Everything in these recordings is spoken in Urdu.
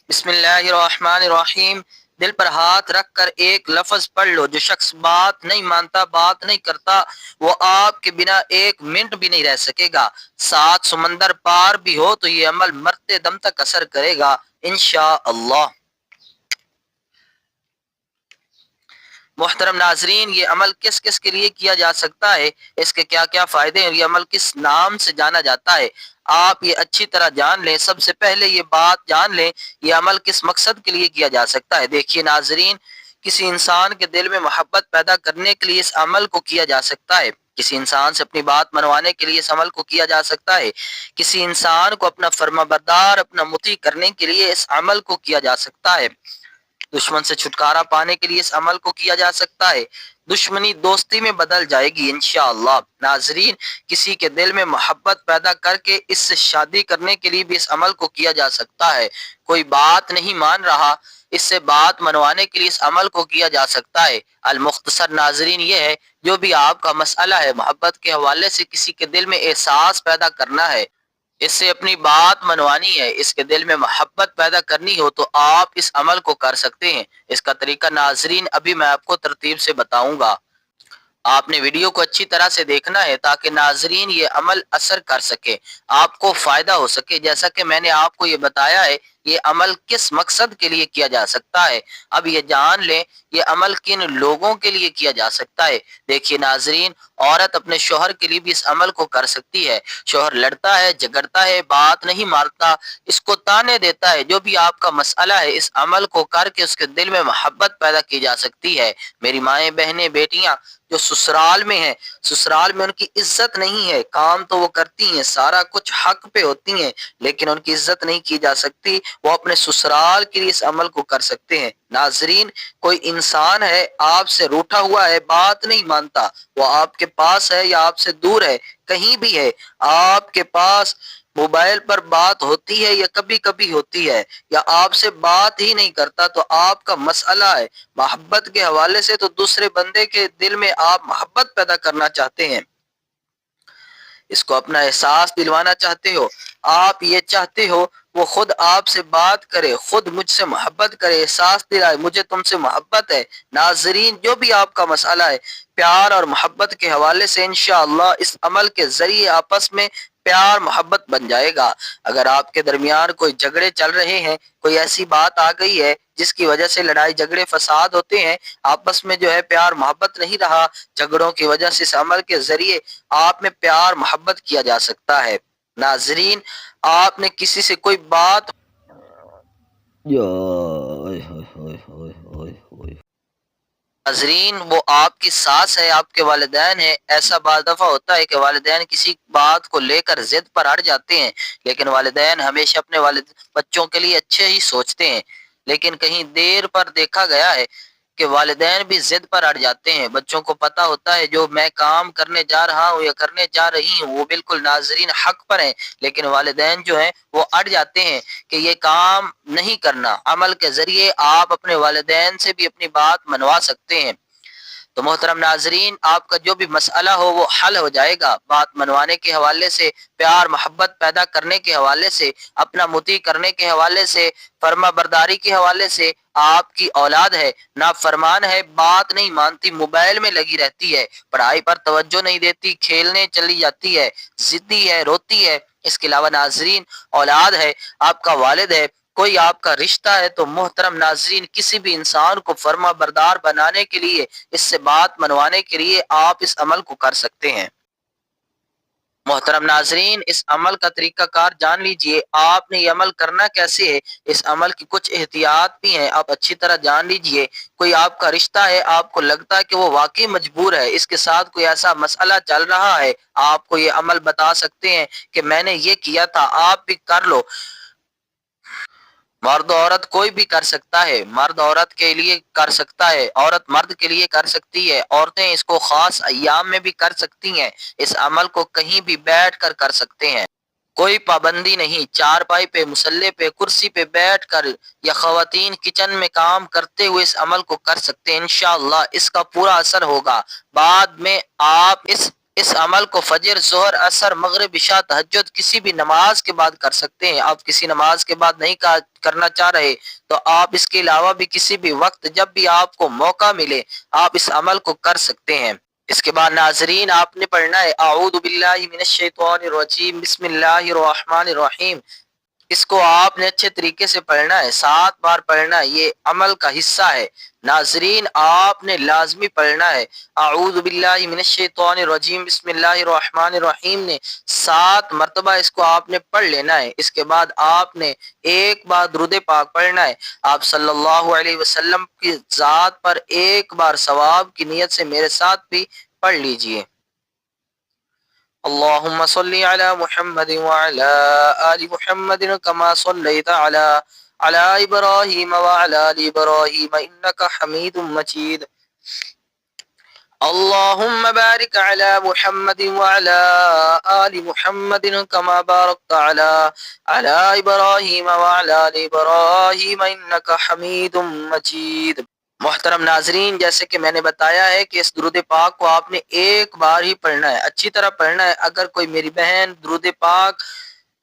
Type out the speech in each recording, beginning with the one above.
بسم اللہ الرحمن الرحیم۔ دل پر ہاتھ رکھ کر ایک لفظ پڑھ لو، جو شخص بات نہیں مانتا، بات نہیں کرتا، وہ آپ کے بنا ایک منٹ بھی نہیں رہ سکے گا۔ 7 سمندر پار بھی ہو تو یہ عمل مرتے دم تک اثر کرے گا انشاءاللہ۔ محترم ناظرین، یہ عمل کس کس کے لیے کیا جا سکتا ہے، اس کے کیا کیا فائدے ہیں، یہ عمل کس نام سے جانا جاتا ہے، آپ یہ اچھی طرح جان لیں۔ سب سے پہلے یہ بات جان لیں یہ عمل کس مقصد کے لیے کیا جا سکتا ہے۔ دیکھیے ناظرین، کسی انسان کے دل میں محبت پیدا کرنے کے لیے اس عمل کو کیا جا سکتا ہے۔ کسی انسان سے اپنی بات منوانے کے لیے اس عمل کو کیا جا سکتا ہے۔ کسی انسان کو اپنا فرما بردار، اپنا مطیع کرنے کے لیے اس عمل کو کیا جا سکتا ہے۔ دشمن سے چھٹکارا پانے کے لیے اس عمل کو کیا جا سکتا ہے۔ دشمنی دوستی میں بدل جائے گی انشاءاللہ۔ ناظرین، کسی کے دل میں محبت پیدا کر کے اس سے شادی کرنے کے لیے بھی اس عمل کو کیا جا سکتا ہے۔ کوئی بات نہیں مان رہا، اس سے بات منوانے کے لیے اس عمل کو کیا جا سکتا ہے۔ المختصر ناظرین یہ ہے، جو بھی آپ کا مسئلہ ہے، محبت کے حوالے سے کسی کے دل میں احساس پیدا کرنا ہے، اس سے اپنی بات منوانی ہے، اس کے دل میں محبت پیدا کرنی ہو تو آپ اس عمل کو کر سکتے ہیں۔ اس کا طریقہ ناظرین ابھی میں آپ کو ترتیب سے بتاؤں گا۔ آپ نے ویڈیو کو اچھی طرح سے دیکھنا ہے تاکہ ناظرین یہ عمل اثر کر سکے، آپ کو فائدہ ہو سکے۔ جیسا کہ میں نے آپ کو یہ بتایا ہے، یہ عمل کس مقصد کے لیے کیا جا سکتا ہے۔ اب یہ جان لیں یہ عمل کن لوگوں کے لیے کیا جا سکتا ہے۔ دیکھیے ناظرین، عورت اپنے شوہر کے لیے بھی اس عمل کو کر سکتی ہے۔ شوہر لڑتا ہے، جھگڑتا ہے، بات نہیں مانتا، اس کو تانے دیتا ہے، جو بھی آپ کا مسئلہ ہے، اس عمل کو کر کے اس کے دل میں محبت پیدا کی جا سکتی ہے۔ میری مائیں، بہنیں، بیٹیاں جو سسرال میں ہیں، سسرال میں ان کی عزت نہیں ہے، کام تو وہ کرتی ہیں، سارا کچھ حق پہ ہوتی ہیں، لیکن ان کی عزت نہیں کی جا سکتی، وہ اپنے سسرال کے لیے اس عمل کو کر سکتے ہیں۔ ناظرین، کوئی انسان ہے آپ سے روٹھا ہوا ہے، بات نہیں مانتا، وہ آپ کے پاس ہے یا آپ سے دور ہے، کہیں بھی ہے، آپ کے پاس موبائل پر بات ہوتی ہے یا کبھی کبھی ہوتی ہے، یا آپ سے بات ہی نہیں کرتا، تو آپ کا مسئلہ ہے محبت کے حوالے سے، تو دوسرے بندے کے دل میں آپ محبت پیدا کرنا چاہتے ہیں، اس کو اپنا احساس دلوانا چاہتے ہو، آپ یہ چاہتے ہو وہ خود آپ سے بات کرے، خود مجھ سے محبت کرے، احساس دلائے مجھے تم سے محبت ہے۔ ناظرین، جو بھی آپ کا مسئلہ ہے، پیار اور محبت کے حوالے سے انشاءاللہ اس عمل کے ذریعے آپس میں پیار محبت بن جائے گا۔ اگر آپ کے درمیان کوئی جھگڑے چل رہے ہیں، کوئی ایسی بات آ گئی ہے جس کی وجہ سے لڑائی جھگڑے فساد ہوتے ہیں، آپس میں جو ہے پیار محبت نہیں رہا، جھگڑوں کی وجہ سے اس عمل کے ذریعے آپ میں پیار محبت کیا جا سکتا ہے۔ ناظرین، آپ نے کسی سے کوئی بات ناظرین، وہ آپ کی ساس ہے، آپ کے والدین ہیں، ایسا بعض دفعہ ہوتا ہے کہ والدین کسی بات کو لے کر ضد پر اڑ جاتے ہیں، لیکن والدین ہمیشہ اپنے بچوں کے لیے اچھے ہی سوچتے ہیں، لیکن کہیں دیر پر دیکھا گیا ہے کہ والدین بھی ضد پر اڑ جاتے ہیں۔ بچوں کو پتا ہوتا ہے جو میں کام کرنے جا رہا ہوں یا کرنے جا رہی ہوں وہ بالکل ناظرین حق پر ہیں، لیکن والدین جو ہیں وہ اڑ جاتے ہیں کہ یہ کام نہیں کرنا۔ عمل کے ذریعے آپ اپنے والدین سے بھی اپنی بات منوا سکتے ہیں۔ تو محترم ناظرین، آپ کا جو بھی مسئلہ ہو وہ حل ہو جائے گا، بات منوانے کے حوالے سے، پیار محبت پیدا کرنے کے حوالے سے، اپنا مطیع کرنے کے حوالے سے، فرما برداری کے حوالے سے۔ آپ کی اولاد ہے، نافرمان ہے، بات نہیں مانتی، موبائل میں لگی رہتی ہے، پڑھائی پر توجہ نہیں دیتی، کھیلنے چلی جاتی ہے، ضدی ہے، روتی ہے۔ اس کے علاوہ ناظرین، اولاد ہے، آپ کا والد ہے، کوئی آپ کا رشتہ ہے، تو محترم ناظرین، کسی بھی انسان کو فرما بردار بنانے کے لیے، اس سے بات منوانے کے لیے آپ اس عمل کو کر سکتے ہیں۔ محترم ناظرین، اس عمل کا طریقہ کار جان لیجئے۔ آپ نے یہ عمل کرنا کیسے ہے، اس عمل کی کچھ احتیاط بھی ہیں، آپ اچھی طرح جان لیجئے۔ کوئی آپ کا رشتہ ہے، آپ کو لگتا ہے کہ وہ واقعی مجبور ہے، اس کے ساتھ کوئی ایسا مسئلہ چل رہا ہے، آپ کو یہ عمل بتا سکتے ہیں کہ میں نے یہ کیا تھا، آپ بھی کر لو۔ مرد و عورت کوئی بھی کر سکتا ہے، مرد عورت کے لیے کر سکتا ہے، عورت مرد کے لیے کر سکتی ہے، عورتیں اس کو خاص ایام میں بھی کر سکتی ہیں، اس عمل کو کہیں بھی بیٹھ کر کر سکتے ہیں، کوئی پابندی نہیں، چارپائی پہ، مصلے پہ، کرسی پہ بیٹھ کر، یا خواتین کچن میں کام کرتے ہوئے اس عمل کو کر سکتے ہیں۔ انشاءاللہ اس کا پورا اثر ہوگا، بعد میں آپ اس اس عمل کو فجر، ظہر، عصر، مغرب، عشاء، تہجد کسی بھی نماز کے بعد کر سکتے ہیں۔ آپ کسی نماز کے بعد نہیں کرنا چاہ رہے تو آپ اس کے علاوہ بھی کسی بھی وقت جب بھی آپ کو موقع ملے آپ اس عمل کو کر سکتے ہیں۔ اس کے بعد ناظرین آپ نے پڑھنا ہے اعوذ باللہ من الشیطان الرجیم بسم اللہ الرحمن الرحیم۔ اس کو آپ نے اچھے طریقے سے پڑھنا ہے، 7 بار پڑھنا ہے، یہ عمل کا حصہ ہے۔ ناظرین آپ نے لازمی پڑھنا ہے اعوذ باللہ من الشیطان الرجیم بسم اللہ الرحمن الرحیم نے 7 مرتبہ اس کو آپ نے پڑھ لینا ہے۔ اس کے بعد آپ نے ایک بار درود پاک پڑھنا ہے۔ آپ صلی اللہ علیہ وسلم کی ذات پر ایک بار ثواب کی نیت سے میرے ساتھ بھی پڑھ لیجئے۔ اللهم صل على محمد وعلى آل محمد كما صليت على إبراهيم وعلى آل إبراهيم إنك حميد مجيد اللهم بارك على محمد وعلى آل محمد كما باركت على إبراهيم وعلى آل إبراهيم إنك حميد مجيد۔ محترم ناظرین، جیسے کہ میں نے بتایا ہے کہ اس درود پاک کو آپ نے ایک بار ہی پڑھنا ہے، اچھی طرح پڑھنا ہے۔ اگر کوئی میری بہن درود پاک،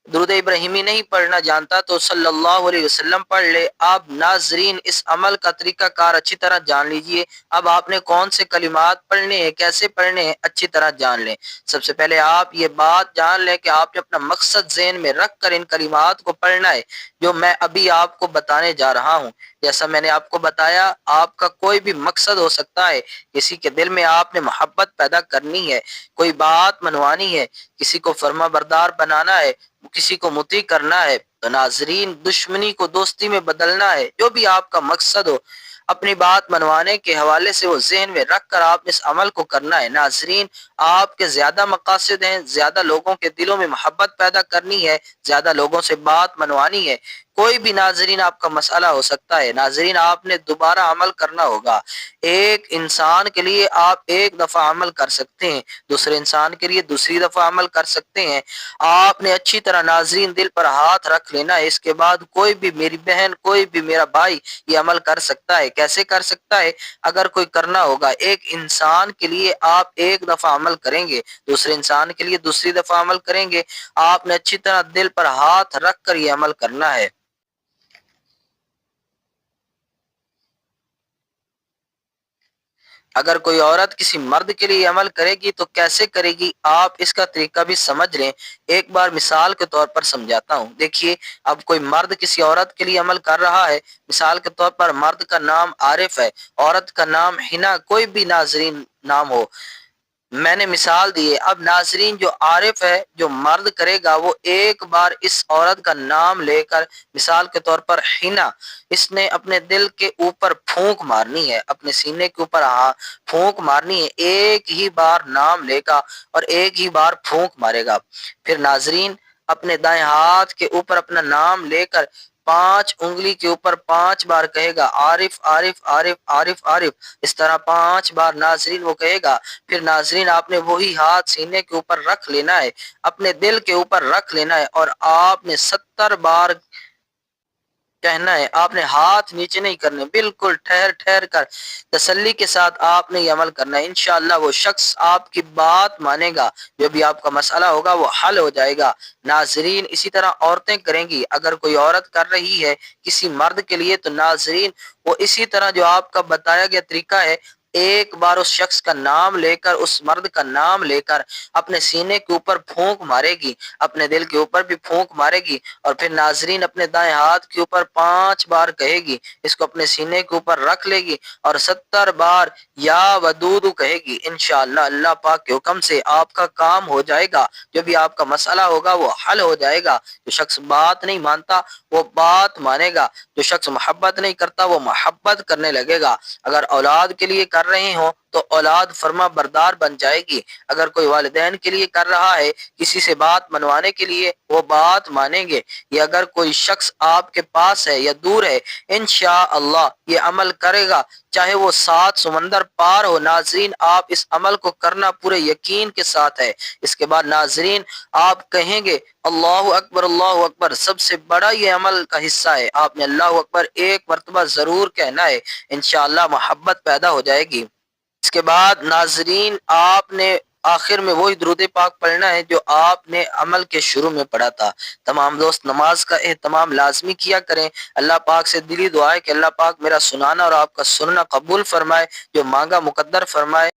درود ابراہیمی نہیں پڑھنا جانتا تو صلی اللہ علیہ وسلم پڑھ لے۔ اب ناظرین اس عمل کا طریقہ کار اچھی طرح جان لیجئے۔ اب آپ نے کون سے کلمات پڑھنے ہیں، کیسے پڑھنے ہیں، اچھی طرح جان لیں۔ سب سے پہلے آپ یہ بات جان لیں کہ آپ نے اپنا مقصد ذہن میں رکھ کر ان کلمات کو پڑھنا ہے جو میں ابھی آپ کو بتانے جا رہا ہوں۔ جیسا میں نے آپ کو بتایا آپ کا کوئی بھی مقصد ہو سکتا ہے، کسی کے دل میں آپ نے محبت پیدا کرنی ہے، کوئی بات منوانی ہے، کسی کو فرما بردار بنانا ہے، کسی کو مطیع کرنا ہے، تو ناظرین دشمنی کو دوستی میں بدلنا ہے، جو بھی آپ کا مقصد ہو اپنی بات منوانے کے حوالے سے وہ ذہن میں رکھ کر آپ اس عمل کو کرنا ہے۔ ناظرین آپ کے زیادہ مقاصد ہیں، زیادہ لوگوں کے دلوں میں محبت پیدا کرنی ہے، زیادہ لوگوں سے بات منوانی ہے، کوئی بھی ناظرین آپ کا مسئلہ ہو سکتا ہے۔ ناظرین آپ نے دوبارہ عمل کرنا ہوگا۔ ایک انسان کے لیے آپ ایک دفعہ عمل کر سکتے ہیں، دوسرے انسان کے لیے دوسری دفعہ عمل کر سکتے ہیں۔ آپ نے اچھی طرح ناظرین دل پر ہاتھ رکھ لینا ہے۔ اس کے بعد کوئی بھی میری بہن، کوئی بھی میرا بھائی یہ عمل کر سکتا ہے۔ کیسے کر سکتا ہے؟ اگر کوئی کرنا ہوگا، ایک انسان کے لیے آپ ایک دفعہ عمل کریں گے، دوسرے انسان کے لیے دوسری دفعہ عمل کریں گے۔ آپ نے اچھی طرح دل پر ہاتھ رکھ کر یہ عمل کرنا ہے۔ اگر کوئی عورت کسی مرد کے لیے عمل کرے گی تو کیسے کرے گی، آپ اس کا طریقہ بھی سمجھ لیں۔ ایک بار مثال کے طور پر سمجھاتا ہوں۔ دیکھیے اب کوئی مرد کسی عورت کے لیے عمل کر رہا ہے، مثال کے طور پر مرد کا نام عارف ہے، عورت کا نام حنا، کوئی بھی ناظرین نام ہو، میں نے مثال دی ہے۔ اب ناظرین جو عارف ہے، جو مرد کرے گا، وہ ایک بار اس عورت کا نام لے کر، مثال کے طور پر حنا، اس نے اپنے دل کے اوپر پھونک مارنی ہے، اپنے سینے کے اوپر پھونک مارنی ہے، ایک ہی بار نام لے گا اور ایک ہی بار پھونک مارے گا۔ پھر ناظرین اپنے دائیں ہاتھ کے اوپر اپنا نام لے کر 5 انگلی کے اوپر 5 بار کہے گا عارف عارف عارف عارف عارف، اس طرح 5 بار ناظرین وہ کہے گا۔ پھر ناظرین آپ نے وہی ہاتھ سینے کے اوپر رکھ لینا ہے، اپنے دل کے اوپر رکھ لینا ہے اور آپ نے 70 بار کہنا ہے۔ آپ نے ہاتھ نیچے نہیں کرنے، بالکل ٹھہر ٹھہر کر تسلی کے ساتھ آپ نے یہ عمل کرنا ہے۔ انشاءاللہ وہ شخص آپ کی بات مانے گا، جو بھی آپ کا مسئلہ ہوگا وہ حل ہو جائے گا۔ ناظرین اسی طرح عورتیں کریں گی۔ اگر کوئی عورت کر رہی ہے کسی مرد کے لیے تو ناظرین وہ اسی طرح جو آپ کا بتایا گیا طریقہ ہے، ایک بار اس شخص کا نام لے کر، اس مرد کا نام لے کر اپنے سینے کے اوپر پھونک مارے گی، اپنے دل کے اوپر بھی پھونک مارے گی اور پھر ناظرین اپنے دائیں ہاتھ کے اوپر 5 بار کہے گی، اس کو اپنے سینے کے اوپر رکھ لے گی اور 70 بار یا ودود کہے گی۔ انشاءاللہ اللہ پاک کے حکم سے آپ کا کام ہو جائے گا، جو بھی آپ کا مسئلہ ہوگا وہ حل ہو جائے گا۔ جو شخص بات نہیں مانتا وہ بات مانے گا، جو شخص محبت نہیں کرتا وہ محبت کرنے لگے گا۔ اگر اولاد کے لیے کر رہے ہوں تو اولاد فرما بردار بن جائے گی۔ اگر کوئی والدین کے لیے کر رہا ہے، کسی سے بات منوانے کے لیے، وہ بات مانیں گے۔ یا اگر کوئی شخص آپ کے پاس ہے یا دور ہے، انشاءاللہ یہ عمل کرے گا، چاہے وہ 7 سمندر پار ہو۔ ناظرین آپ اس عمل کو کرنا پورے یقین کے ساتھ ہے۔ اس کے بعد ناظرین آپ کہیں گے اللہ اکبر اللہ اکبر، سب سے بڑا یہ عمل کا حصہ ہے۔ آپ نے اللہ اکبر ایک مرتبہ ضرور کہنا ہے، انشاءاللہ محبت پیدا ہو جائے گی۔ اس کے بعد ناظرین آپ نے آخر میں وہی درود پاک پڑھنا ہے جو آپ نے عمل کے شروع میں پڑھا تھا۔ تمام دوست نماز کا اہتمام لازمی کیا کریں۔ اللہ پاک سے دلی دعا ہے کہ اللہ پاک میرا سنانا اور آپ کا سننا قبول فرمائے، جو مانگا مقدر فرمائے۔